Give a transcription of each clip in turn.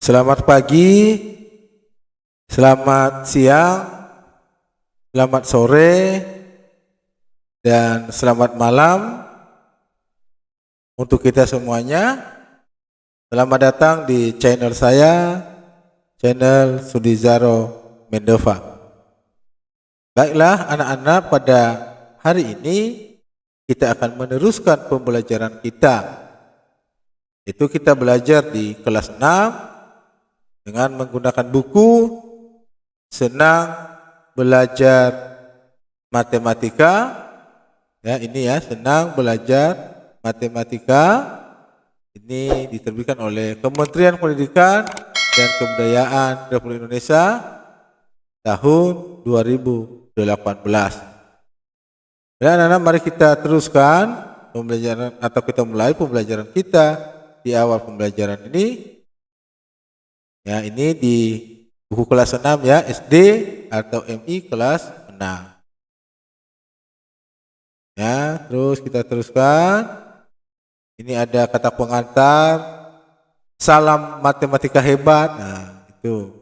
Selamat pagi, selamat siang, selamat sore, dan selamat malam untuk kita semuanya. Selamat datang di channel saya, channel Sudizaro Mendova. Baiklah anak-anak, pada hari ini kita akan meneruskan pembelajaran kita. Itu kita belajar di kelas 6 dengan menggunakan buku Senang Belajar Matematika. Ya, ini ya, Senang Belajar Matematika. Ini diterbitkan oleh Kementerian Pendidikan dan Kebudayaan Republik Indonesia tahun 2018. Dan anak-anak, mari kita teruskan pembelajaran atau kita mulai pembelajaran kita. Di awal pembelajaran ini, ya, ini di buku kelas 6 ya, SD atau MI kelas 6. Ya, terus kita teruskan. Ini ada kata pengantar, salam matematika hebat. Nah, itu.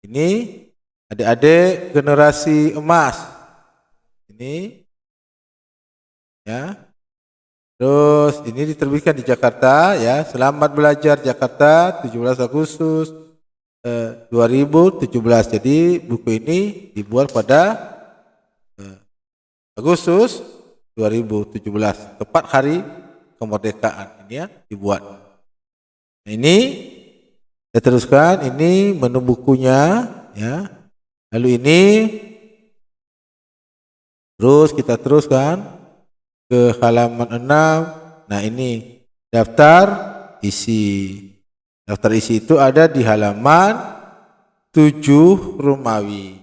Ini adik-adik generasi emas. Ini ya. Terus ini diterbitkan di Jakarta ya. Selamat belajar Jakarta 17 Agustus 2017. Jadi buku ini dibuat pada Agustus 2017, tepat hari kemerdekaan ini ya dibuat. Nah, ini saya teruskan, ini menu bukunya ya. Lalu ini terus kita teruskan ke halaman 6. Nah, ini daftar isi. Daftar isi itu ada di halaman 7 Romawi.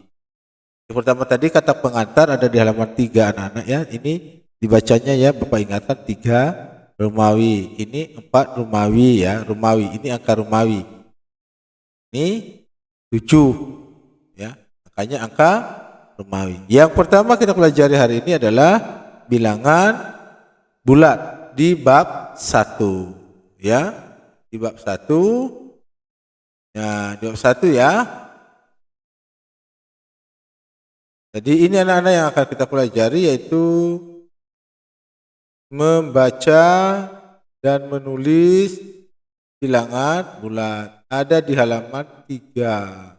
Yang pertama tadi kata pengantar ada di halaman 3 anak-anak ya. Ini dibacanya ya, Bapak ingatkan 3 Romawi. Ini 4 Romawi ya, Romawi. Ini angka Romawi. Ini 7 ya. Makanya angka Romawi. Yang pertama kita pelajari hari ini adalah bilangan bulat di bab 1 ya, di bab 1 ya, di bab 1 ya. Jadi ini anak-anak yang akan kita pelajari, yaitu membaca dan menulis bilangan bulat, ada di halaman 3.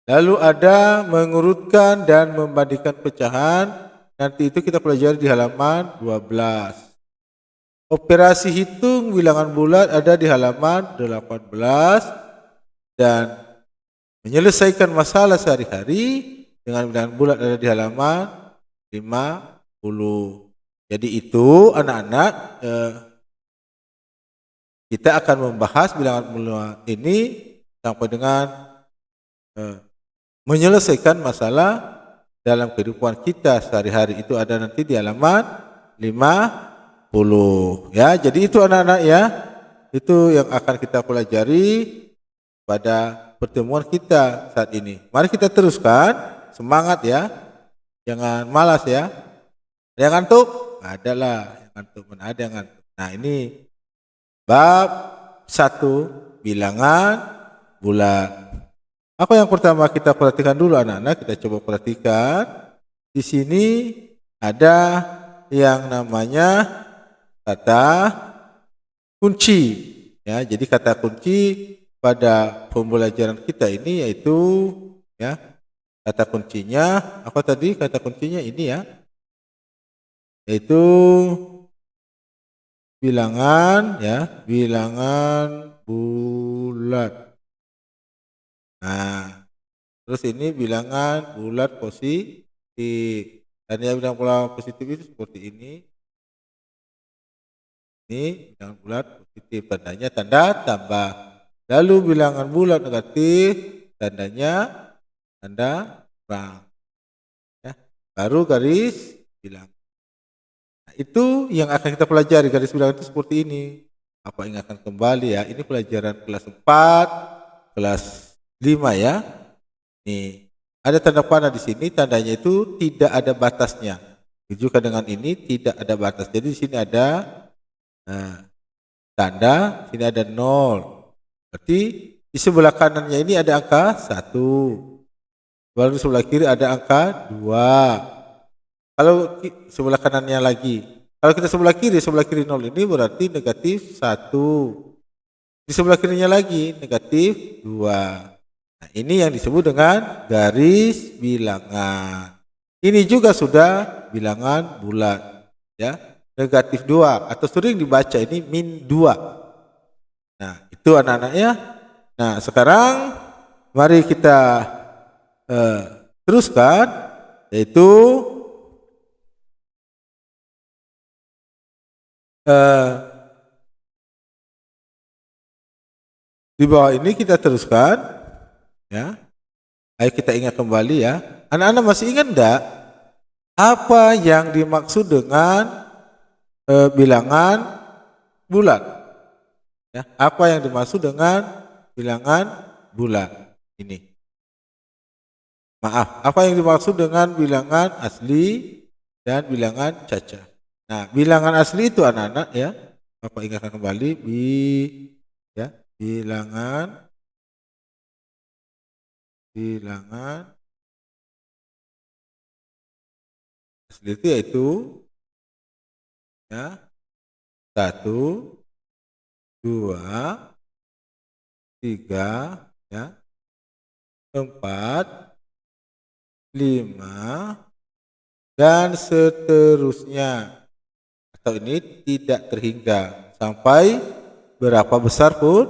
Lalu ada mengurutkan dan membandingkan pecahan. Nanti itu kita pelajari di halaman 12. Operasi hitung bilangan bulat ada di halaman 18. Dan menyelesaikan masalah sehari-hari dengan bilangan bulat ada di halaman 50. Jadi itu anak-anak, kita akan membahas bilangan bulat ini sampai dengan menyelesaikan masalah dalam kehidupan kita sehari-hari. Itu ada nanti di halaman 50 ya. Jadi itu anak-anak ya, itu yang akan kita pelajari pada pertemuan kita saat ini. Mari kita teruskan, semangat ya, jangan malas ya. Ada yang ngantuk? Ada lah yang ngantuk, mana ada yang ngantuk. Nah, ini bab 1 bilangan bulat. Apa yang pertama kita perhatikan dulu anak-anak, kita coba perhatikan. Di sini ada yang namanya kata kunci. Ya, jadi kata kunci pada pembelajaran kita ini yaitu ya, kata kuncinya apa tadi? Kata kuncinya ini ya, yaitu bilangan ya, bilangan bulat. Nah, terus ini bilangan bulat positif. Tadinya bilangan bulat positif itu seperti ini. Ini bilangan bulat positif, tandanya tanda tambah. Lalu bilangan bulat negatif, tandanya tanda kurang. Ya, baru garis bilangan. Nah, itu yang akan kita pelajari, garis bilangan itu seperti ini. Apa ingatkan kembali ya, ini pelajaran kelas 4, kelas 5 ya. Nih, ada tanda panah di sini, tandanya itu tidak ada batasnya. Tunjukkan dengan ini tidak ada batas. Jadi di sini ada tanda, sini ada 0. Berarti Di sebelah kanannya ini ada angka 1. Lalu di sebelah kiri ada angka 2. Kalau sebelah kanannya lagi, kalau kita sebelah kiri 0 ini berarti negatif 1. Di sebelah kirinya lagi negatif 2. Nah, ini yang disebut dengan garis bilangan. Ini juga sudah bilangan bulat, ya. Negatif 2 atau sering dibaca ini min 2. Nah, itu anak-anak ya. Nah, sekarang mari kita teruskan, yaitu di bawah ini kita teruskan, ya. Ayo kita ingat kembali ya. Anak-anak masih ingat enggak apa yang dimaksud dengan bilangan bulat? Ya, apa yang dimaksud dengan bilangan bulat ini? Maaf, apa yang dimaksud dengan bilangan asli dan bilangan caca? Nah, bilangan asli itu anak-anak ya. Bapak ingatkan kembali ya, bilangan asli itu yaitu ya 1, 2, 3, ya, 4, 5, dan seterusnya. Atau ini tidak terhingga sampai berapa besar pun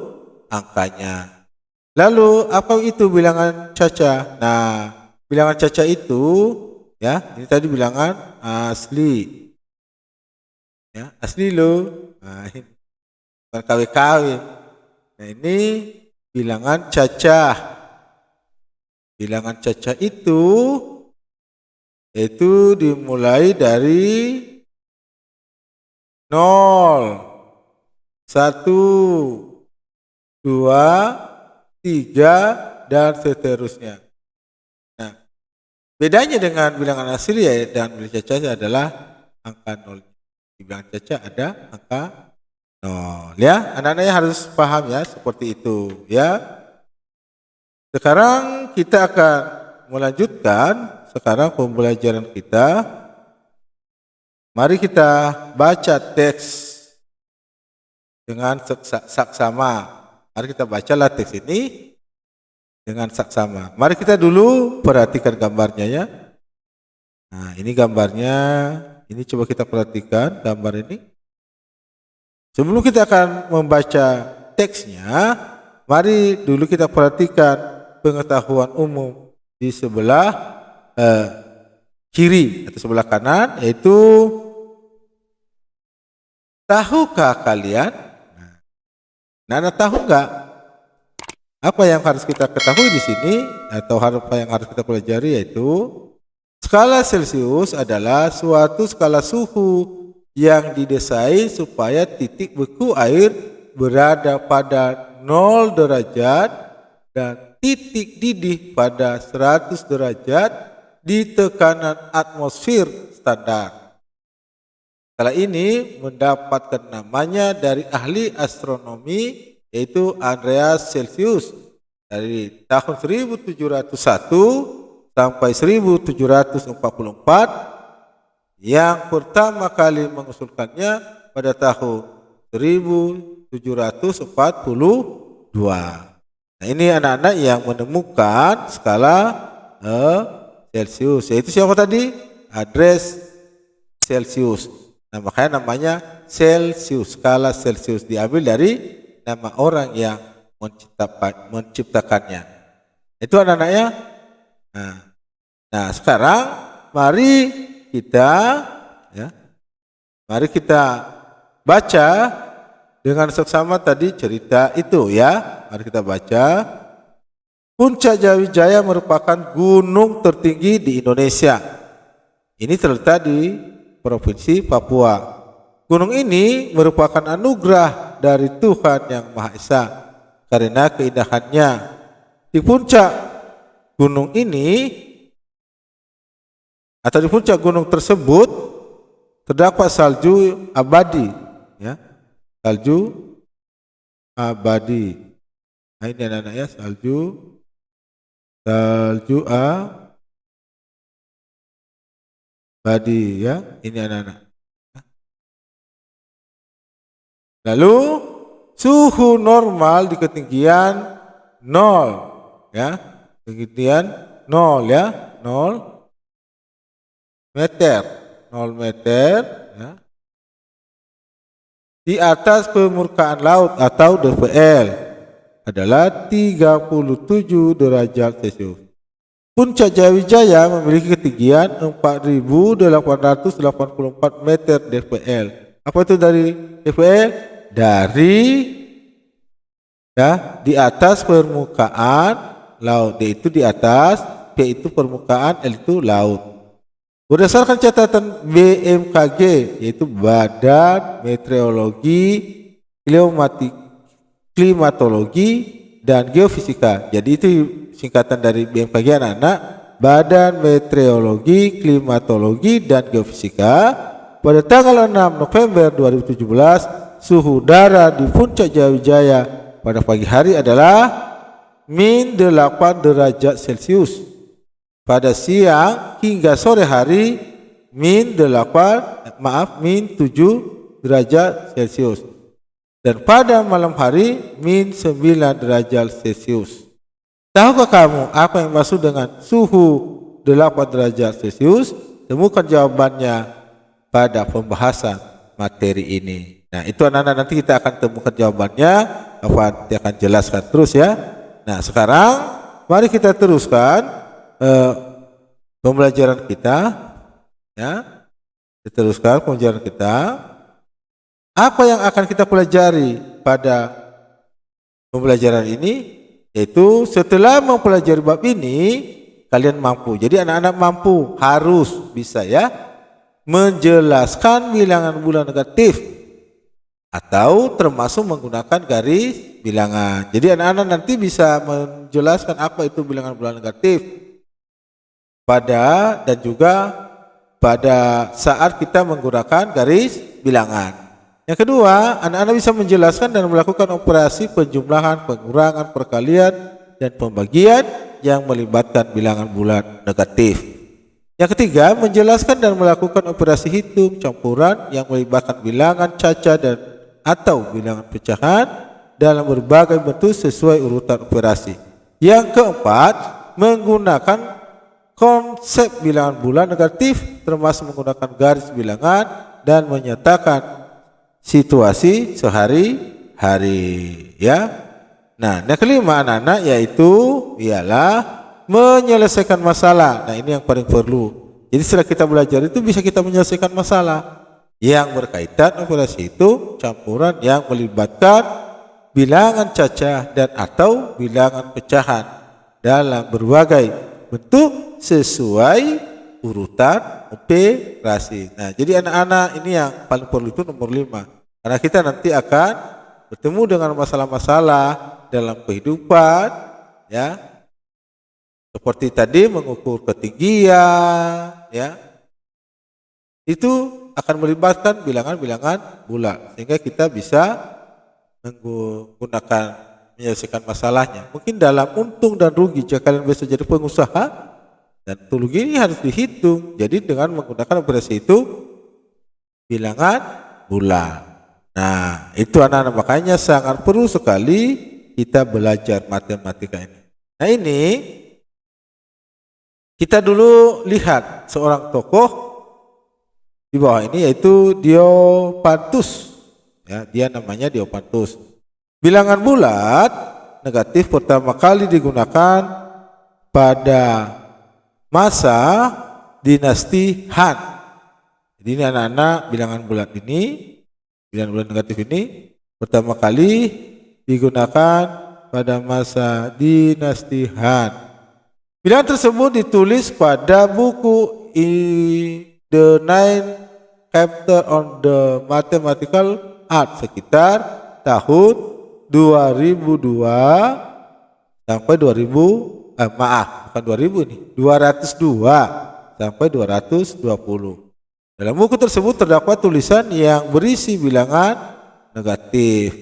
angkanya. Lalu apa itu bilangan caca? Nah, bilangan caca itu ya, ini tadi bilangan asli. Ya, asli loh. Nah, ini bukan KW-KW. Nah, ini bilangan cacah. Bilangan cacah itu yaitu dimulai dari 0, 1, 2, 3, dan seterusnya. Nah, bedanya dengan bilangan asli ya dan bilangan caca adalah angka 0. Di bilangan caca ada angka 0 ya. Anak-anaknya harus paham ya seperti itu ya. Sekarang kita akan melanjutkan sekarang pembelajaran kita. Mari kita baca teks dengan saksama. Mari kita bacalah teks ini dengan saksama. Mari kita dulu perhatikan gambarnya ya. Nah, ini gambarnya. Ini coba kita perhatikan gambar ini. Sebelum kita akan membaca teksnya, mari dulu kita perhatikan pengetahuan umum di sebelah kiri atau sebelah kanan, yaitu tahukah kalian? Nana tahu nggak apa yang harus kita ketahui di sini atau apa yang harus kita pelajari, yaitu skala Celcius adalah suatu skala suhu yang didesain supaya titik beku air berada pada 0 derajat dan titik didih pada 100 derajat di tekanan atmosfer standar. Skala ini mendapatkan namanya dari ahli astronomi yaitu Andreas Celsius dari tahun 1701 sampai 1744 yang pertama kali mengusulkannya pada tahun 1742. Nah, ini anak-anak yang menemukan skala Celsius, yaitu siapa tadi? Andreas Celsius. Nah, makanya namanya Celsius, skala Celsius diambil dari nama orang yang menciptakannya. Itu anak-anaknya. Nah, sekarang mari kita baca dengan seksama tadi cerita itu ya. Mari kita baca. Puncak Jawijaya merupakan gunung tertinggi di Indonesia. Ini terletak di Provinsi Papua. Gunung ini merupakan anugerah dari Tuhan Yang Maha Esa karena keindahannya. Di puncak gunung ini atau di puncak gunung tersebut terdapat salju abadi, ya, salju abadi. Nah, ini anak-anak ya, salju abadi ya, ini anak-anak. Lalu suhu normal di ketinggian 0 ya, ketinggian 0 ya, 0 meter, 0 meter ya, di atas permukaan laut atau DPL adalah 37 derajat Celcius. Puncak Jayawijaya memiliki ketinggian 4.884 meter DPL. Apa itu dari DPL? Dari ya, di atas permukaan laut. D itu di atas, P itu permukaan, L itu laut. Berdasarkan catatan BMKG, yaitu Badan Meteorologi, Klimatologi dan Geofisika. Jadi itu singkatan dari BMKG anak-anak, Badan Meteorologi, Klimatologi dan Geofisika. Pada tanggal 6 November 2017, suhu udara di Puncak Jayawijaya pada pagi hari adalah -8 derajat Celcius. Pada siang hingga sore hari -7 derajat Celcius. Dan pada malam hari -9 derajat Celcius. Tahukah kamu apa yang maksud dengan suhu 8 derajat Celcius? Temukan jawabannya pada pembahasan materi ini. Nah, itu anak-anak nanti kita akan temukan jawabannya, nanti akan jelaskan terus ya. Nah, sekarang mari kita teruskan pembelajaran kita ya. Kita teruskan pembelajaran kita. Apa yang akan kita pelajari pada pembelajaran ini? Yaitu setelah mempelajari bab ini, kalian mampu. Jadi anak-anak mampu, harus bisa ya, menjelaskan bilangan bulan negatif atau termasuk menggunakan garis bilangan. Jadi anak-anak nanti bisa menjelaskan apa itu bilangan bulan negatif pada dan juga pada saat kita menggunakan garis bilangan. Yang kedua, anak-anak bisa menjelaskan dan melakukan operasi penjumlahan, pengurangan, perkalian, dan pembagian yang melibatkan bilangan bulan negatif. Yang ketiga, menjelaskan dan melakukan operasi hitung campuran yang melibatkan bilangan caca dan atau bilangan pecahan dalam berbagai bentuk sesuai urutan operasi. Yang keempat, menggunakan konsep bilangan bulan negatif termasuk menggunakan garis bilangan dan menyatakan situasi sehari-hari ya. Nah, yang kelima anak-anak yaitu ialah menyelesaikan masalah. Nah, ini yang paling perlu. Jadi setelah kita belajar itu bisa kita menyelesaikan masalah yang berkaitan operasi itu campuran yang melibatkan bilangan cacah dan atau bilangan pecahan dalam berbagai bentuk sesuai urutan operasi. Nah, jadi anak-anak ini yang paling perlu itu nomor 5. Karena kita nanti akan bertemu dengan masalah-masalah dalam kehidupan ya. Seperti tadi mengukur ketinggian ya. Itu akan melibatkan bilangan-bilangan bulan sehingga kita bisa menggunakan menyelesaikan masalahnya. Mungkin dalam untung dan rugi jika kalian besok jadi pengusaha dan rugi ini harus dihitung. Jadi dengan menggunakan operasi itu bilangan bulan. Nah, itu anak-anak makanya sangat perlu sekali kita belajar matematika ini. Nah, ini kita dulu lihat seorang tokoh di bawah ini yaitu Diopantus. Ya, dia namanya Diopantus. Bilangan bulat negatif pertama kali digunakan pada masa dinasti Han. Jadi ini anak-anak bilangan bulat ini, bilangan bulat negatif ini pertama kali digunakan pada masa dinasti Han. Bilangan tersebut ditulis pada buku The Nine Chapter on the Mathematical Art sekitar tahun 2002 sampai 202 sampai 220. Dalam buku tersebut terdapat tulisan yang berisi bilangan negatif.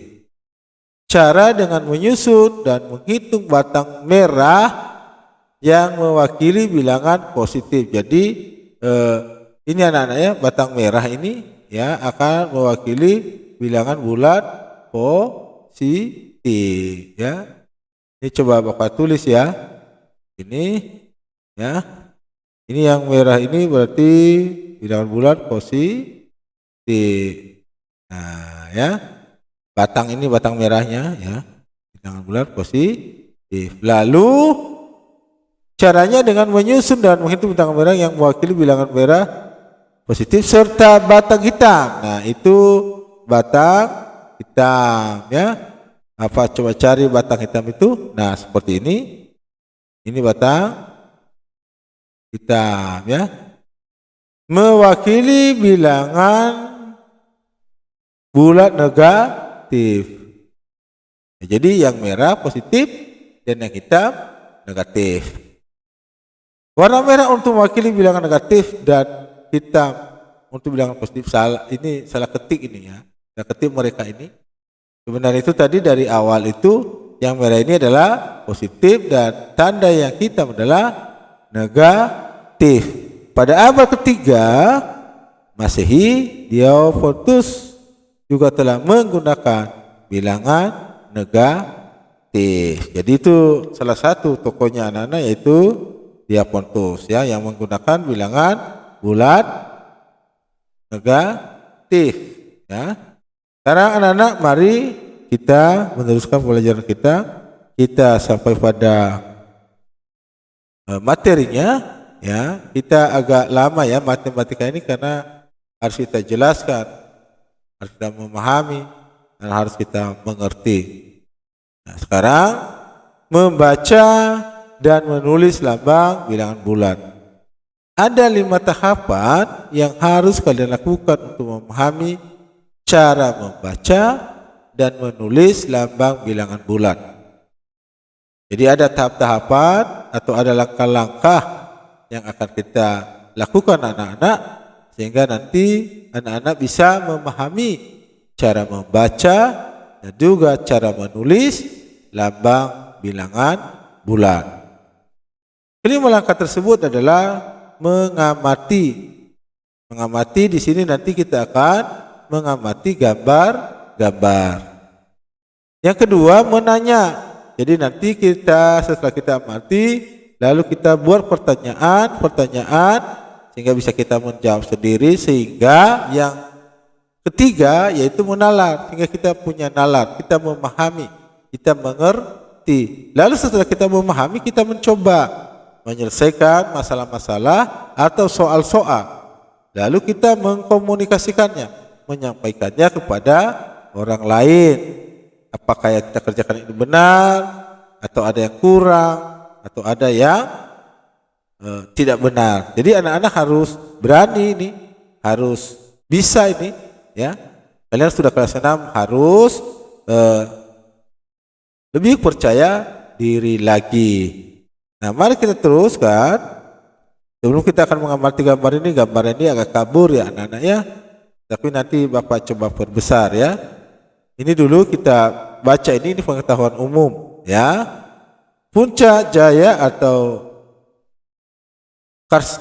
cara dengan menyusun dan menghitung batang merah yang mewakili bilangan positif. Jadi ini anak-anak ya, batang merah ini ya akan mewakili bilangan bulat positif ya. Ini coba Bapak tulis ya. Ini ya. Ini yang merah ini berarti bilangan bulat positif. Nah, ya. Batang ini batang merahnya ya. Bilangan bulat positif. Lalu caranya dengan menyusun dan menghitung bilangan merah yang mewakili bilangan merah positif serta batang hitam. Nah, itu batang hitam ya. Apa coba cari batang hitam itu? Nah, seperti ini. Ini batang hitam ya. Mewakili bilangan bulat negatif. Nah, jadi yang merah positif dan yang hitam negatif. Warna merah untuk mewakili bilangan negatif dan hitam untuk bilangan positif. Ini salah ketik ini ya. Salah ketik mereka ini. Sebenarnya itu tadi dari awal itu yang merah ini adalah positif dan tanda yang hitam adalah negatif. Pada abad ketiga Masehi, Diophontus juga telah menggunakan bilangan negatif. Jadi itu salah satu tokohnya anak-anak yaitu Diophontus ya yang menggunakan bilangan bulat negatif ya. Sekarang anak-anak mari kita meneruskan pelajaran kita. Kita sampai pada materinya ya. Kita agak lama ya matematika ini karena harus kita jelaskan, harus kita memahami dan harus kita mengerti. Nah, sekarang membaca dan menulis lambang bilangan bulat. Ada 5 tahapan yang harus kalian lakukan untuk memahami cara membaca dan menulis lambang bilangan bulat. Jadi ada tahap-tahapan atau ada langkah-langkah yang akan kita lakukan anak-anak sehingga nanti anak-anak bisa memahami cara membaca dan juga cara menulis lambang bilangan bulat. Kelima langkah tersebut adalah mengamati. Mengamati di sini nanti kita akan mengamati gambar-gambar. Yang kedua menanya. Jadi nanti kita setelah kita amati lalu kita buat pertanyaan sehingga bisa kita menjawab sendiri. Sehingga yang ketiga yaitu menalar, sehingga kita punya nalar, kita memahami, kita mengerti. Lalu setelah kita memahami kita mencoba menyelesaikan masalah-masalah atau soal-soal. Lalu kita mengkomunikasikannya, menyampaikannya kepada orang lain. Apakah yang kita kerjakan ini benar atau ada yang kurang atau ada yang tidak benar. Jadi anak-anak harus berani ini, harus bisa ini ya. Kalian sudah kelas 6 harus lebih percaya diri lagi. Nah, mari kita teruskan. Sebelum kita akan mengamati gambar ini agak kabur ya anak-anak ya. Tapi nanti Bapak coba perbesar ya. Ini dulu kita baca ini pengetahuan umum ya. Puncak Jaya atau Carstensz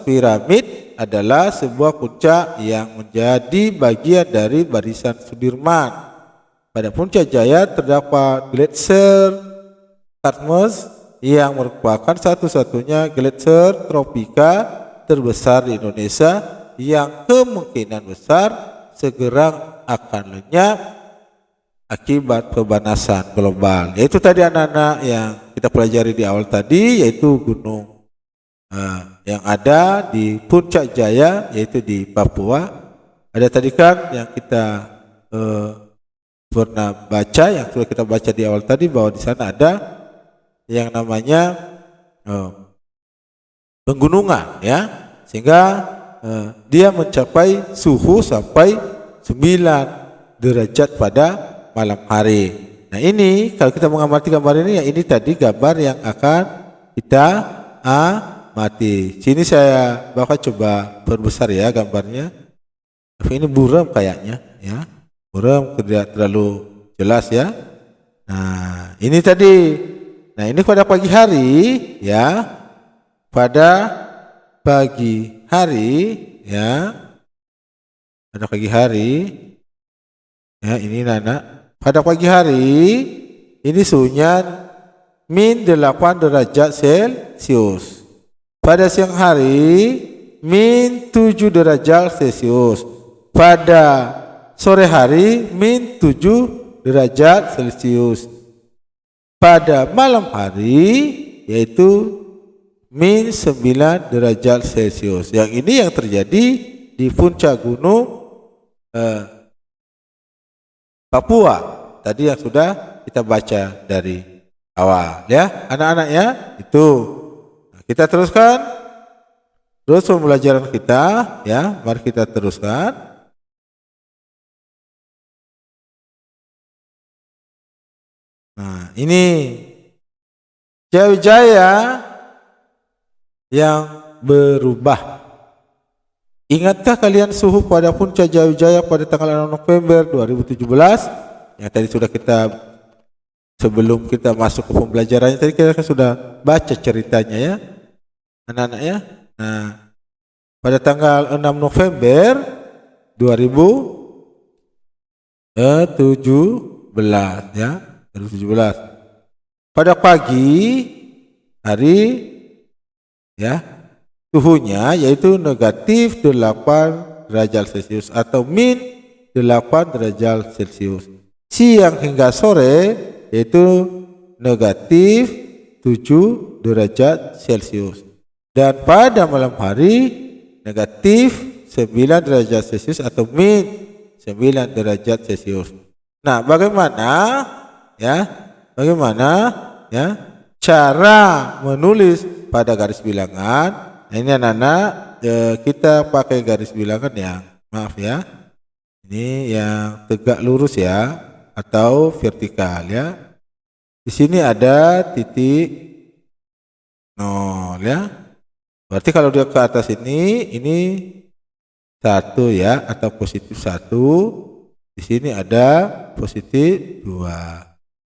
Pyramid adalah sebuah puncak yang menjadi bagian dari barisan Sudirman. Pada Puncak Jaya terdapat gletser Carstensz yang merupakan satu-satunya gletser tropika terbesar di Indonesia yang kemungkinan besar segera akan lenyap akibat pemanasan global. Yaitu tadi anak-anak yang kita pelajari di awal tadi, yaitu gunung yang ada di Puncak Jaya, yaitu di Papua. Ada tadi kan yang kita pernah baca, yang sudah kita baca di awal tadi, bahwa di sana ada yang namanya penggunungan ya, sehingga dia mencapai suhu sampai 9 derajat pada malam hari. Nah ini kalau kita mengamati gambar ini ya, ini tadi gambar yang akan kita amati. Sini saya bakal coba perbesar ya gambarnya. Tapi ini buram kayaknya ya. Buram tidak terlalu jelas ya. Nah, ini tadi. Nah, ini pada pagi hari ya. Pada pagi hari ya. Pada pagi hari ya, ini Nana. Pada pagi hari ini suhunya -8 derajat Celcius. Pada siang hari -7 derajat Celcius. Pada sore hari -7 derajat Celcius. Pada malam hari yaitu -9 derajat Celcius. Yang ini yang terjadi di puncak gunung Papua. Tadi yang sudah kita baca dari awal ya, anak-anak ya. Itu. Nah, kita teruskan terus pembelajaran kita ya. Mari kita teruskan. Nah, ini Jayawijaya yang berubah. Ingatkah kalian suhu pada puncak Jayawijaya pada tanggal 6 November 2017? Yang tadi sudah kita, sebelum kita masuk ke pembelajarannya, tadi kita sudah baca ceritanya ya, anak-anak ya. Nah, pada tanggal 6 November 2017 ya, 2017. Pada pagi hari ya, suhunya yaitu -8 derajat Celcius atau -8 derajat Celcius. Siang hingga sore yaitu -7 derajat Celcius. Dan pada malam hari -9 derajat Celcius atau -9 derajat Celcius. Nah, bagaimana cara menulis pada garis bilangan? Nah, ini anak-anak kita pakai garis bilangan yang, maaf ya, ini yang tegak lurus ya atau vertikal ya. Di sini ada titik 0 ya. Berarti kalau dia ke atas ini 1 ya atau +1. Di sini ada +2.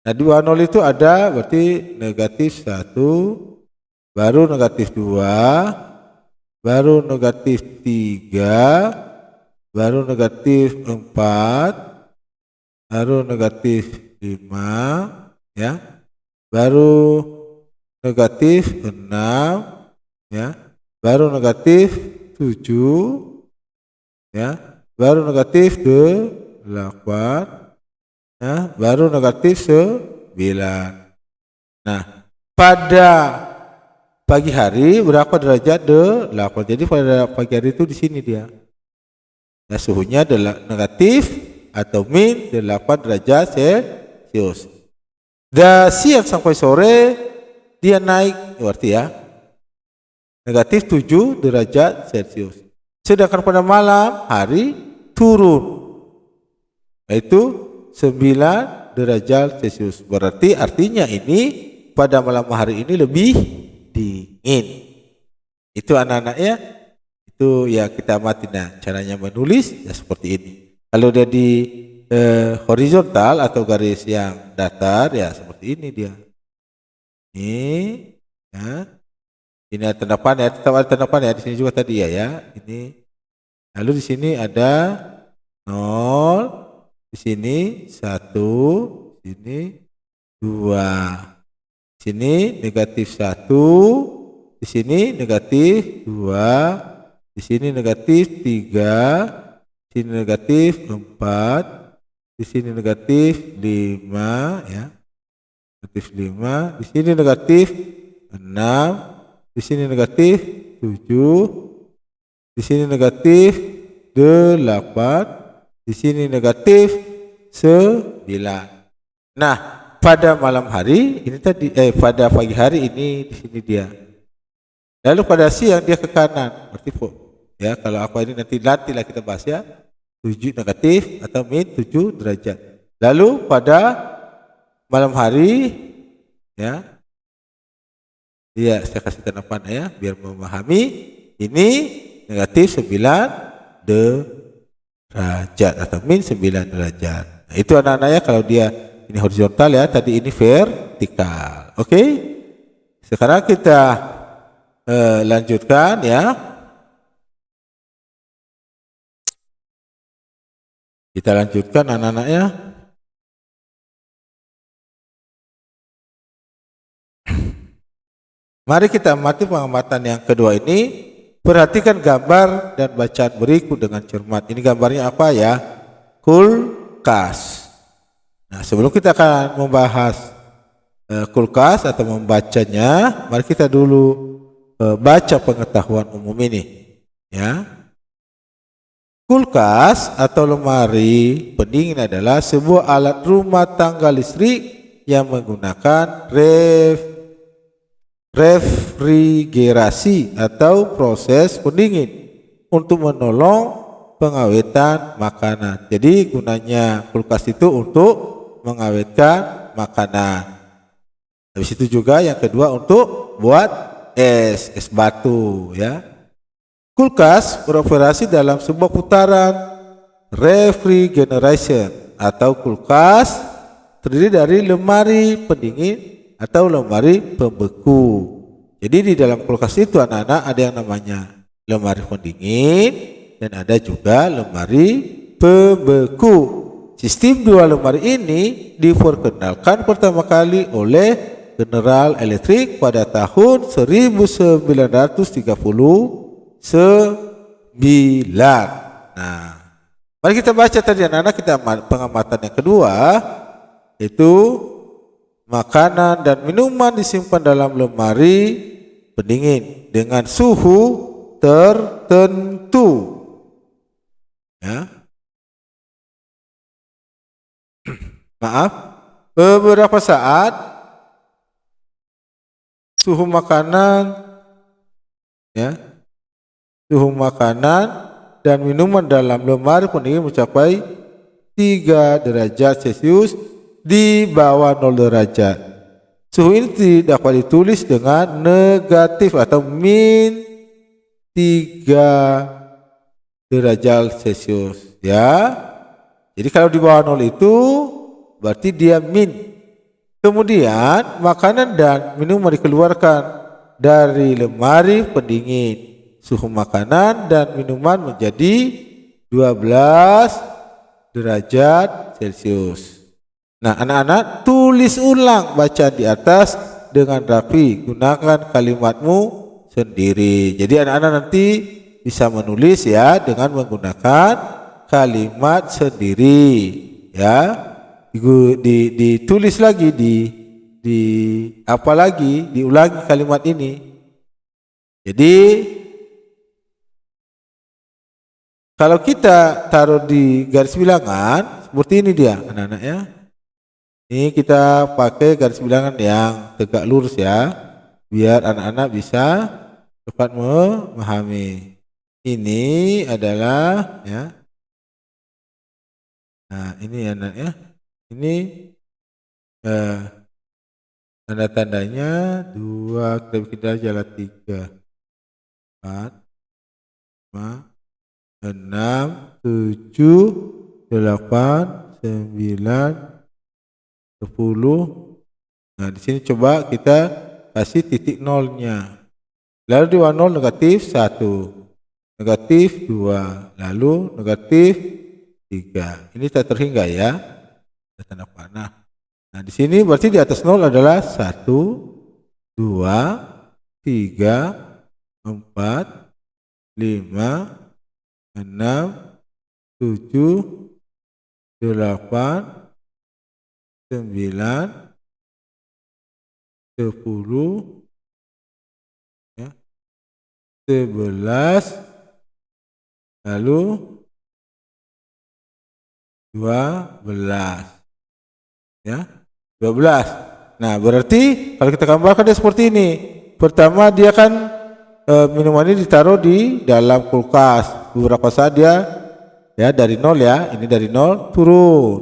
Nah, 20 itu ada berarti -1, baru -2, baru -3, baru -4, baru -5 ya, baru -6 ya, baru -7 ya, baru -8 ya, baru -9. Nah, pada pagi hari berapa derajat? 8. Jadi pada pagi hari itu di sini dia. Nah, suhunya adalah negatif atau -8 derajat Celcius. Dan siang sampai sore dia naik, berarti ya, -7 derajat Celcius. Sedangkan pada malam hari turun, yaitu 9 derajat Celcius. Berarti artinya ini pada malam hari ini lebih dingin. Itu anak-anak ya. Itu ya kita amati. Nah, caranya menulis ya seperti ini. Kalau dia di horizontal atau garis yang datar ya seperti ini dia. Ini ya. Ini ada tanda panah ya, tetap ada tanda panah ya di sini juga tadi ya. Ini. Lalu di sini ada 0, di sini 1, di sini 2. Di sini -1, di sini -2, di sini -3, di sini -4, di sini -5 ya. -5, di sini -6, di sini -7, di sini -8, di sini -9. Nah, pada malam hari ini tadi pada pagi hari ini di sini dia. Lalu pada siang dia ke kanan, berarti ya kalau apa ini nantilah kita bahas ya. 7 negatif atau -7 derajat. Lalu pada malam hari ya. Iya, saya kasih tanda panah ya biar memahami. Ini -9 derajat atau min 9 derajat. Nah, itu anak-anaknya kalau dia ini horizontal ya, tadi ini vertikal. Oke. Sekarang kita lanjutkan ya. Kita lanjutkan anak-anaknya. Mari kita amati pengamatan yang kedua ini. Perhatikan gambar dan bacaan berikut dengan cermat. Ini gambarnya apa ya? Kulkas. Nah, sebelum kita akan membahas kulkas atau membacanya, mari kita dulu baca pengetahuan umum ini. Ya. Kulkas atau lemari pendingin adalah sebuah alat rumah tangga listrik yang menggunakan refrigerasi atau proses pendingin untuk menolong pengawetan makanan. Jadi gunanya kulkas itu untuk mengawetkan makanan. Habis itu juga yang kedua untuk buat es batu ya. Kulkas beroperasi dalam sebuah putaran refrigeration atau kulkas terdiri dari lemari pendingin atau lemari pembeku. Jadi di dalam kulkas itu anak-anak ada yang namanya lemari pendingin dan ada juga lemari pembeku. Sistem dua lemari ini diperkenalkan pertama kali oleh General Electric pada tahun 1939. Nah, mari kita baca tadi anak-anak, kita pengamatan yang kedua yaitu makanan dan minuman disimpan dalam lemari pendingin dengan suhu tertentu. Ya. Maaf, beberapa saat suhu makanan dan minuman dalam lemari pendingin mencapai 3 derajat Celcius di bawah 0 derajat. Suhu ini tidak dapat ditulis dengan negatif atau min 3 derajat Celcius ya. Jadi kalau di bawah 0 itu berarti dia min. Kemudian makanan dan minuman dikeluarkan dari lemari pendingin. Suhu makanan dan minuman menjadi 12 derajat Celcius. Nah, anak-anak tulis ulang bacaan di atas dengan rapi. Gunakan kalimatmu sendiri. Jadi anak-anak nanti bisa menulis ya dengan menggunakan kalimat sendiri ya. Ditulis lagi diulangi kalimat ini. Jadi kalau kita taruh di garis bilangan seperti ini dia anak-anak ya. Ini kita pakai garis bilangan yang tegak lurus ya, biar anak-anak bisa cepat memahami. Ini adalah ya. Nah, ini anak ya. Ini tanda tandanya 2 kita jalan 3 4 5 6 7 8 9 10. Nah, di sini coba kita kasih titik nolnya. Lalu di bawah 0 negatif 1, negatif 2, lalu negatif 3. Ini tak terhingga ya. Tanda panah. Nah, di sini berarti di atas 0 adalah 1, 2, 3, 4, 5, 6, 7, 8, 9, 10 ya, 11, lalu 12 ya, 12. Nah, berarti kalau kita gambarkan dia seperti ini. Pertama dia kan minuman ini ditaruh di dalam kulkas. Beberapa saat dia ya dari 0 ya, ini dari 0 turun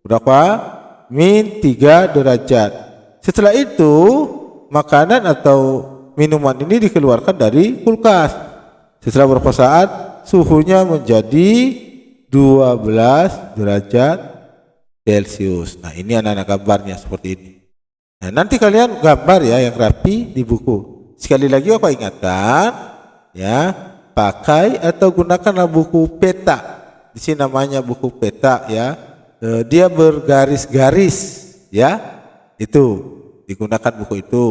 berapa? Min 3 derajat. Setelah itu makanan atau minuman ini dikeluarkan dari kulkas. Setelah beberapa saat suhunya menjadi 12 derajat Celcius. Nah, ini anak-anak gambarnya seperti ini. Nah, nanti kalian gambar ya yang rapi di buku. Sekali lagi Bapak ingatkan ya, pakai atau gunakanlah buku peta. Di sini namanya buku peta ya. Dia bergaris-garis ya. Itu digunakan buku itu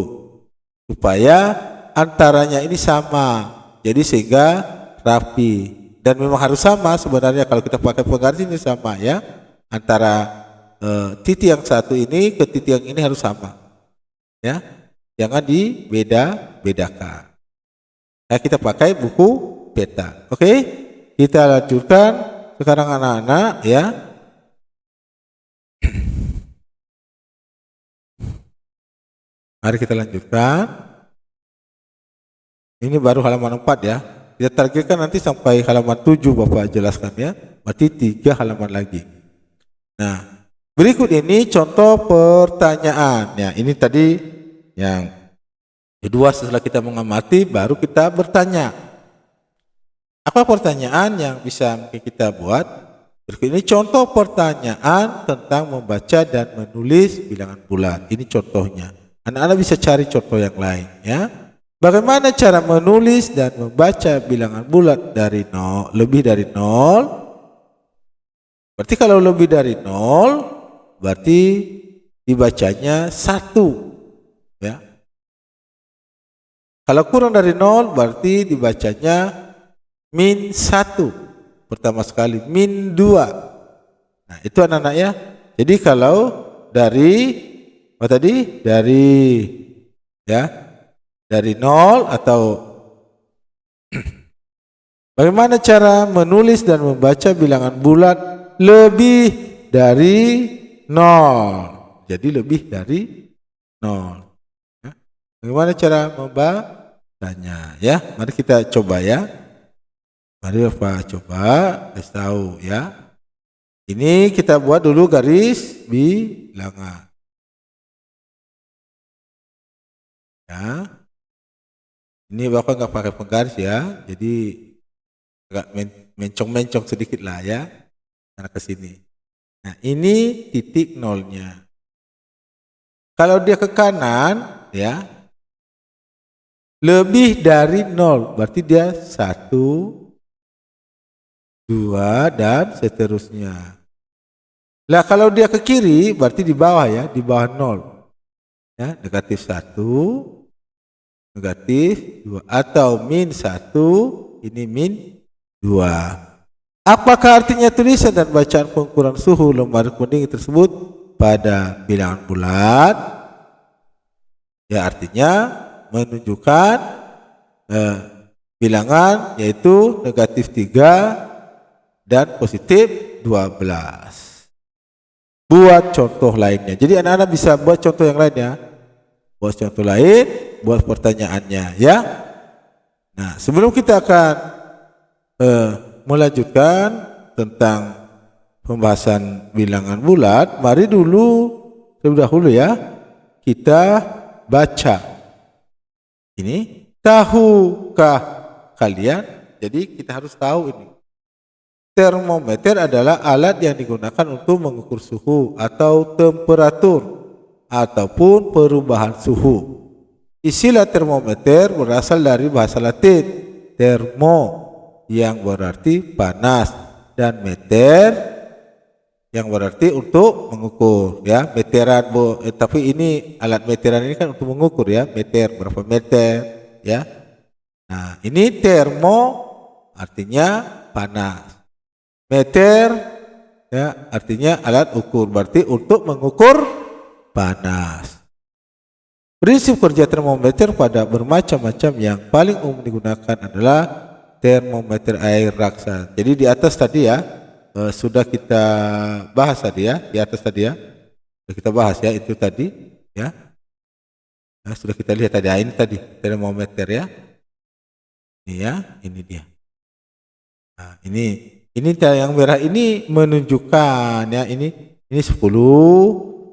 supaya antaranya ini sama. Jadi sehingga rapi. Dan memang harus sama sebenarnya kalau kita pakai penggaris ini sama ya. Antara titik yang satu ini ke titik yang ini harus sama. Ya. Jangan dibeda-bedakan. Nah, kita pakai buku peta. Oke? Kita lanjutkan sekarang anak-anak ya. Mari kita lanjutkan. Ini baru halaman 4 ya. Kita targetkan nanti sampai halaman 7 Bapak jelaskan ya. Berarti 3 halaman lagi. Nah, berikut ini contoh pertanyaan. Ya, ini tadi yang kedua setelah kita mengamati baru kita bertanya. Apa pertanyaan yang bisa mungkin kita buat? Berikut ini contoh pertanyaan tentang membaca dan menulis bilangan bulat. Ini contohnya. Anak-anak bisa cari contoh yang lain ya. Bagaimana cara menulis dan membaca bilangan bulat dari 0, lebih dari 0? Berarti kalau lebih dari 0 berarti dibacanya 1 ya. Kalau kurang dari 0 berarti dibacanya min 1 pertama sekali, min 2. Nah, itu anak-anak ya. Jadi kalau dari apa tadi? Dari 0 atau bagaimana cara menulis dan membaca bilangan bulat lebih dari 0. Jadi lebih dari 0. Ya. Bagaimana cara membacanya ya? Mari kita coba ya. Mari Bapak coba kasih tahu ya. Ini kita buat dulu garis bilangan. Ya. Ini Bapak nggak pakai penggaris ya, jadi agak mencong-mencong sedikit lah ya, karena ke sini. Nah, ini titik nolnya. Kalau dia ke kanan ya, lebih dari 0, berarti dia 1, 2 dan seterusnya. Lah kalau dia ke kiri, berarti di bawah ya, di bawah 0. Ya, negatif 1. Negatif 2 atau min 1, ini min 2. Apakah artinya tulisan dan bacaan pengukuran suhu lemari kuning tersebut pada bilangan bulat? Ya, artinya menunjukkan bilangan yaitu negatif 3 dan positif 12. Buat contoh lainnya. Jadi anak-anak bisa buat contoh yang lain ya. Buat contoh lain, buat pertanyaannya ya. Nah, sebelum kita akan melanjutkan tentang pembahasan bilangan bulat, mari dulu terlebih dahulu ya kita baca. Ini tahukah kalian? Jadi kita harus tahu ini. Termometer adalah alat yang digunakan untuk mengukur suhu atau temperatur ataupun perubahan suhu. Istilah termometer berasal dari bahasa Latin thermo yang berarti panas dan meter yang berarti untuk mengukur ya. Meteran tapi ini alat meteran ini kan untuk mengukur ya, meter berapa meter ya. Nah, ini termo artinya panas. Meter ya artinya alat ukur, berarti untuk mengukur panas. Prinsip kerja termometer pada bermacam-macam yang paling umum digunakan adalah termometer air raksa. Jadi di atas tadi ya sudah kita bahas tadi ya, di atas tadi ya sudah kita bahas ya itu tadi ya. Nah, sudah kita lihat tadi, ini tadi termometer ya. Ini ya, ini dia. Nah, ini yang merah ini menunjukkan ya ini 10.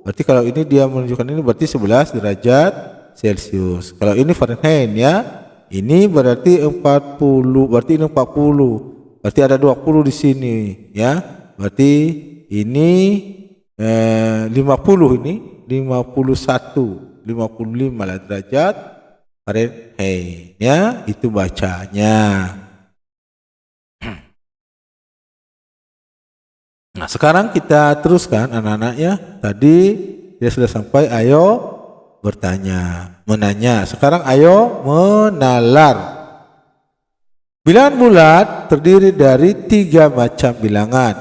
Berarti kalau ini dia menunjukkan ini berarti 11 derajat Celcius. Kalau ini Fahrenheit ya, ini berarti 40, berarti ini 40. berarti ada 20 di sini ya. Berarti ini 50 ini 51 55 lah derajat Fahrenheit ya, itu bacanya. Nah, sekarang kita teruskan anak-anak ya. Tadi dia sudah sampai ayo bertanya, menanya. Sekarang ayo menalar. Bilangan bulat terdiri dari 3 macam bilangan.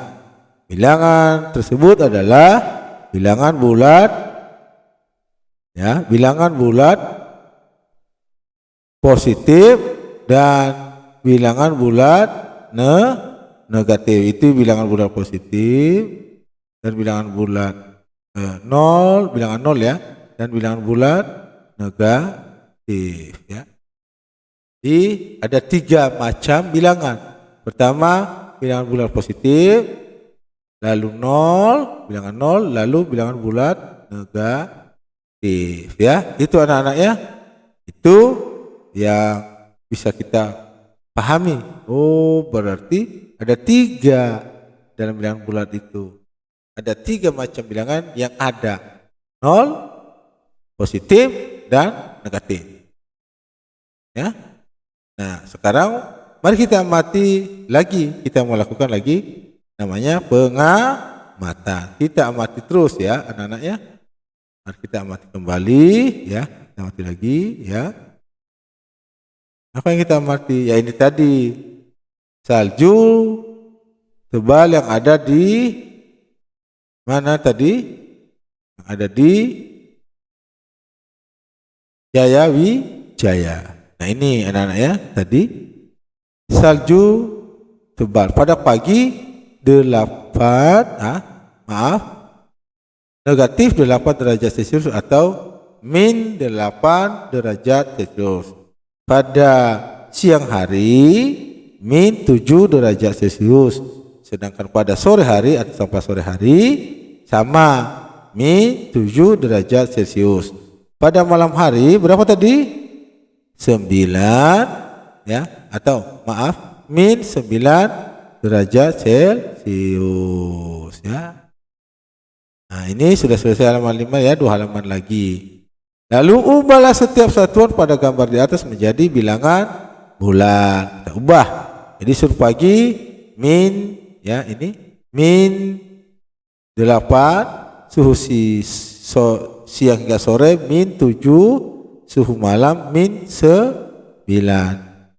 Bilangan tersebut adalah bilangan bulat ya, bilangan bulat positif dan bilangan bulat negatif. Itu bilangan bulat positif dan bilangan bulat bilangan 0 ya, dan bilangan bulat negatif ya. Jadi ada 3 macam bilangan. Pertama bilangan bulat positif, lalu 0, bilangan 0, lalu bilangan bulat negatif ya. Itu anak-anak ya. Itu yang bisa kita pahami. Oh, berarti ada 3 dalam bilangan bulat itu. Ada 3 macam bilangan yang ada 0, positif, dan negatif. Ya. Nah, sekarang mari kita amati lagi. Kita melakukan lagi namanya pengamatan. Kita amati terus ya anak-anak ya. Mari kita amati kembali ya. Kita amati lagi ya. Apa yang kita amati? Ya ini tadi salju tebal yang ada di mana tadi? Yang ada di Jayawijaya. Nah ini anak-anak ya, tadi salju tebal pada pagi 8 negatif 8 derajat Celcius atau min 8 derajat Celcius. Pada siang hari min 7 derajat Celcius, sedangkan pada sore hari atau sampai sore hari sama min 7 derajat Celcius. Pada malam hari berapa tadi? 9 ya, atau maaf min 9 derajat Celcius ya. Nah, ini sudah selesai halaman 5 ya, 2 halaman lagi. Lalu ubahlah setiap satuan pada gambar di atas menjadi bilangan bulat. Kita ubah. Jadi suruh pagi min ya, ini min 8, suhu siang hingga sore min 7, suhu malam min 9.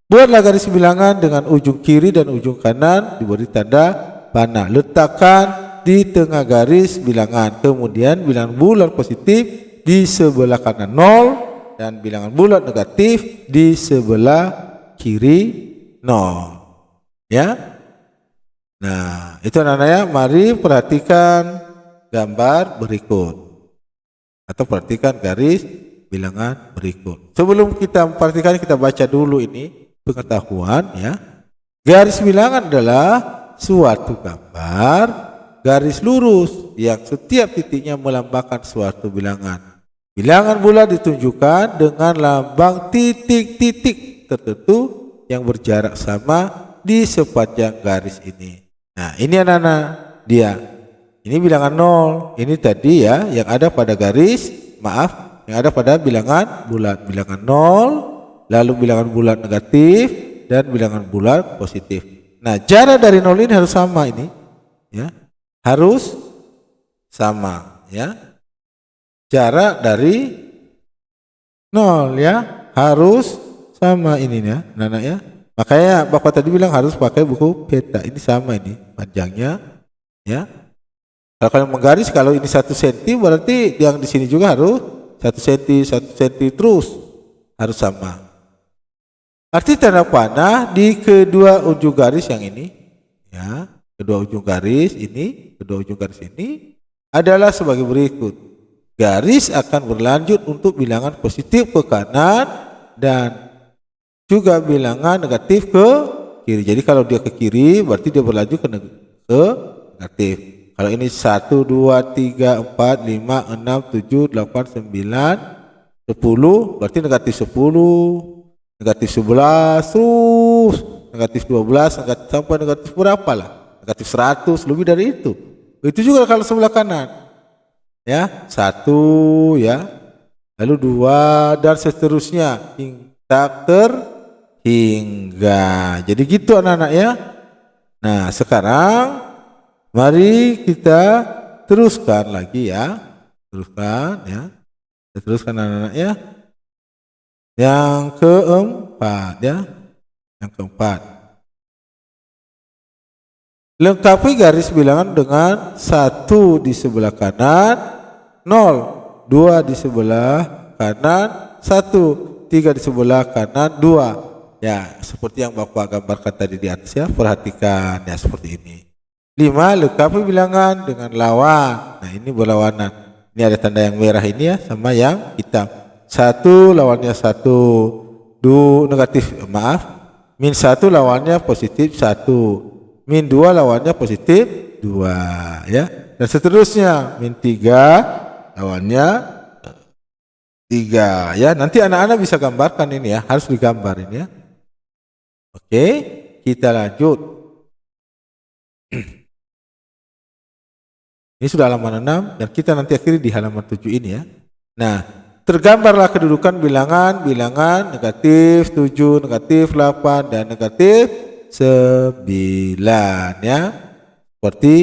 Buatlah garis bilangan dengan ujung kiri dan ujung kanan diberi tanda panah. Letakkan di tengah garis bilangan. Kemudian bilangan bulat positif di sebelah kanan 0 dan bilangan bulat negatif di sebelah kiri 0. Ya. Nah, itu anak-anak ya. Mari perhatikan gambar berikut atau perhatikan garis bilangan berikut. Sebelum kita memperhatikan, kita baca dulu ini pengetahuan ya. Garis bilangan adalah suatu gambar garis lurus yang setiap titiknya melambangkan suatu bilangan. Bilangan bulat ditunjukkan dengan lambang titik-titik tertentu yang berjarak sama di sepanjang garis ini. Nah, ini anak-anak dia. Ini bilangan 0. Ini tadi ya yang ada pada garis, yang ada pada bilangan bulat. Bilangan 0, lalu bilangan bulat negatif dan bilangan bulat positif. Nah, jarak dari 0 ini harus sama ini. Ya. Harus sama ya. Jarak dari 0 ya harus sama ini ya, anak-anak ya. Makanya Bapak tadi bilang harus pakai buku peta. Ini sama ini panjangnya ya. Kalau kalian menggaris, kalau ini 1 cm berarti yang di sini juga harus 1 cm, 1 cm terus harus sama. Arti tanda panah di kedua ujung garis yang ini ya. Kedua ujung garis ini adalah sebagai berikut. Garis akan berlanjut untuk bilangan positif ke kanan dan juga bilangan negatif ke kiri. Jadi kalau dia ke kiri berarti dia berlanjut ke negatif. Kalau ini 1, 2, 3, 4, 5, 6, 7, 8, 9, 10 berarti negatif 10, negatif 11 terus negatif 12, negatif sampai negatif berapa lah, negatif 100, lebih dari itu. Itu juga kalau sebelah kanan, ya 1 ya, lalu 2 dan seterusnya tak terhingga. Jadi gitu anak-anak ya. Nah sekarang mari kita teruskan lagi ya, teruskan ya, kita teruskan anak-anak ya. Yang keempat ya, yang keempat. Lengkapi garis bilangan dengan 1 di sebelah kanan, 0, 2 di sebelah kanan, 1, 3 di sebelah kanan, 2. Ya, seperti yang Bapak gambarkan tadi di atas ya, perhatikan ya seperti ini. 5, lengkapi bilangan dengan lawan. Nah, ini berlawanan. Ini ada tanda yang merah ini ya, sama yang hitam. 1 lawannya 1, 2 negatif, maaf, min 1 lawannya positif 1. Min 2 lawannya positif 2 ya. Dan seterusnya min 3 lawannya 3 ya. Nanti anak-anak bisa gambarkan ini ya, harus digambar ini ya. Oke, kita lanjut. Ini sudah halaman 6 dan kita nanti akhiri di halaman 7 ini ya. Nah, tergambarlah kedudukan bilangan negatif 7, negatif 8 dan negatif 9 ya, seperti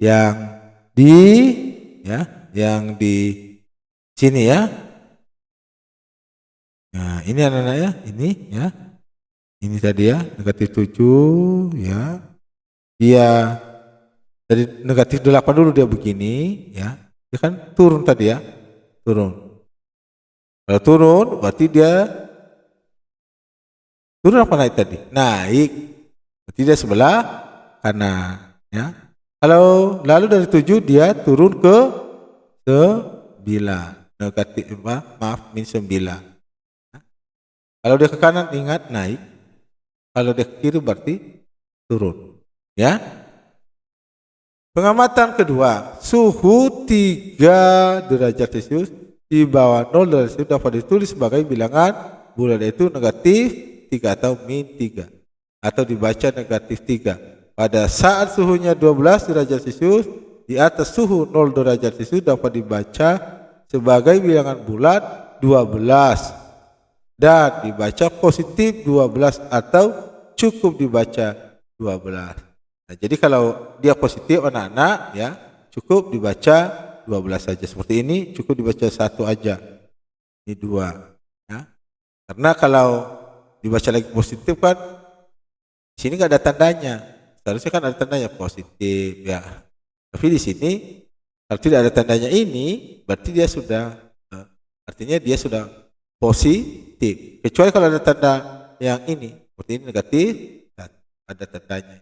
yang di sini ya. Nah ini anak-anak ya, ini ya, ini tadi ya negatif 7 ya, dia dari negatif 8 dulu dia begini ya, dia kan turun tadi ya, turun. Kalau turun berarti dia turun apa naik tadi? Naik. Berarti dia sebelah kanan ya. Kalau lalu dari 7 dia turun ke 9, negatif maaf min 9. Kalau dia ke kanan ingat naik, kalau dia ke kiri berarti turun ya. Pengamatan kedua, suhu 3 derajat Celcius di bawah 0 derajat Celcius dapat ditulis sebagai bilangan bulat, yaitu negatif 3 atau min 3, atau dibaca negatif 3 pada saat suhunya 12 derajat Celcius. Di atas suhu 0 derajat Celcius dapat dibaca sebagai bilangan bulat 12 dan dibaca positif 12 atau cukup dibaca 12. Nah, jadi kalau dia positif anak-anak ya, cukup dibaca 12 saja. Seperti ini cukup dibaca 1 aja. Ini 2 ya. Karena kalau dibaca lagi positif kan di sini nggak ada tandanya. Seharusnya kan ada tandanya positif ya. Tapi di sini kalau tidak ada tandanya ini berarti dia sudah artinya dia sudah positif. Kecuali kalau ada tanda yang ini seperti ini negatif, ada tandanya.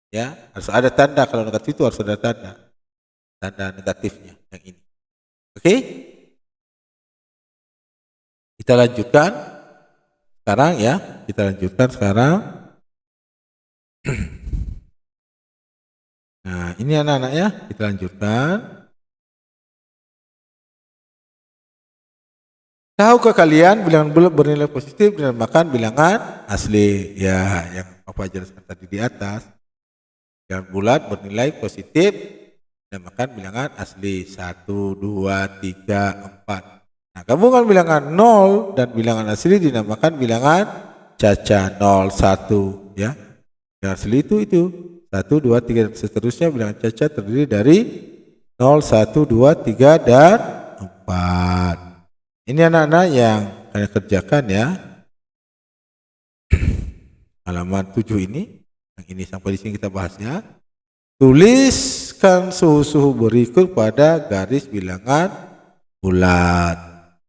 Ya, harus ada tanda. Kalau negatif itu harus ada tanda negatifnya yang ini. Oke? Kita lanjutkan sekarang ya. Kita lanjutkan sekarang. Nah, ini anak-anak ya. Kita lanjutkan. Tahukah kalian bilangan bulat bernilai positif dinamakan bilangan asli? Ya, yang Bapak jelaskan tadi di atas. Bilangan bulat bernilai positif dinamakan bilangan asli 1, 2, 3, 4. Nah, gabungan bilangan 0 dan bilangan asli dinamakan bilangan caca 0, 1 ya. Bilangan asli itu 1, 2, 3 dan seterusnya. Bilangan caca terdiri dari 0, 1, 2, 3 dan 4. Ini anak-anak yang kalian kerjakan ya. Halaman 7 ini. Yang ini sampai di sini kita bahas ya. Tuliskan suhu-suhu berikut pada garis bilangan bulat.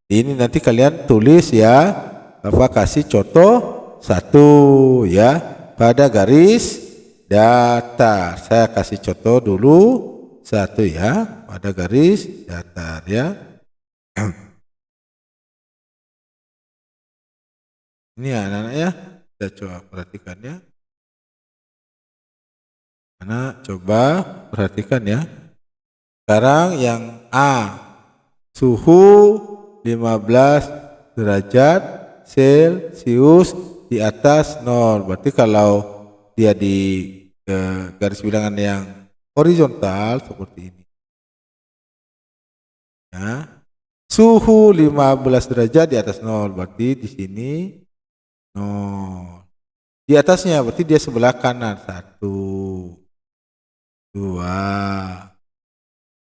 Ini nanti kalian tulis ya. Bapak kasih contoh 1 ya pada garis datar. Saya kasih contoh dulu 1 ya pada garis datar ya. Ini anak-anak ya. Kita coba perhatikan ya. Anak coba perhatikan ya. Sekarang yang A, suhu 15 derajat Celcius di atas 0. Berarti kalau dia di garis bilangan yang horizontal seperti ini. Ya. Suhu 15 derajat di atas 0. Berarti di sini 0. Di atasnya berarti dia sebelah kanan. 1, 2,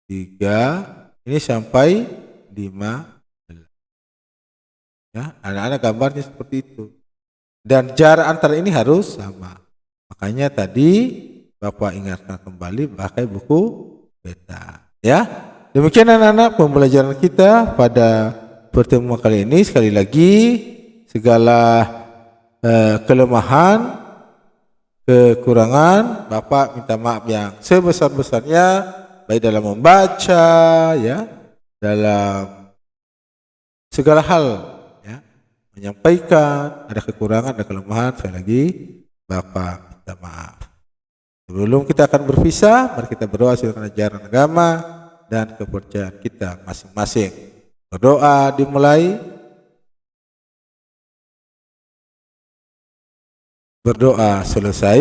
3. Ini sampai 5. Ya, anak-anak gambarnya seperti itu. Dan jarak antara ini harus sama. Makanya tadi Bapak ingatkan kembali pakai buku peta. Ya, demikian anak-anak pembelajaran kita pada pertemuan kali ini. Sekali lagi, segala kelemahan, kekurangan, Bapak minta maaf yang sebesar-besarnya, baik dalam membaca, ya, dalam segala hal, ya, menyampaikan ada kekurangan, ada kelemahan. Sekali lagi, Bapak minta maaf. Sebelum kita akan berpisah, mari kita berdoa sesuai ajaran agama dan kepercayaan kita masing-masing. Berdoa dimulai. Berdoa selesai.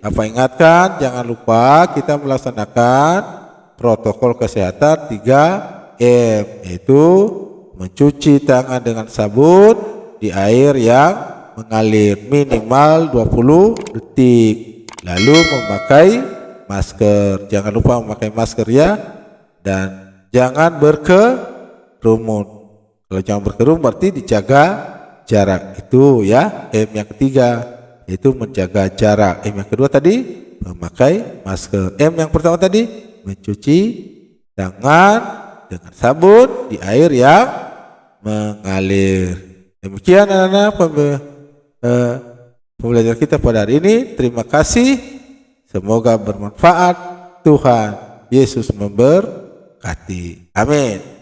Apa ingatkan, jangan lupa kita melaksanakan protokol kesehatan 3M, yaitu mencuci tangan dengan sabun di air yang mengalir minimal 20 detik. Lalu memakai masker. Jangan lupa memakai masker ya. Dan jangan berkerumun. Kalau jangan berkerumun berarti dijaga jarak. Itu ya M yang ketiga, yaitu menjaga jarak. M yang kedua tadi memakai masker. M yang pertama tadi mencuci tangan dengan sabun di air yang mengalir. Demikian anak-anak pembelajaran kita pada hari ini. Terima kasih. Semoga bermanfaat. Tuhan Yesus memberkati. Amin.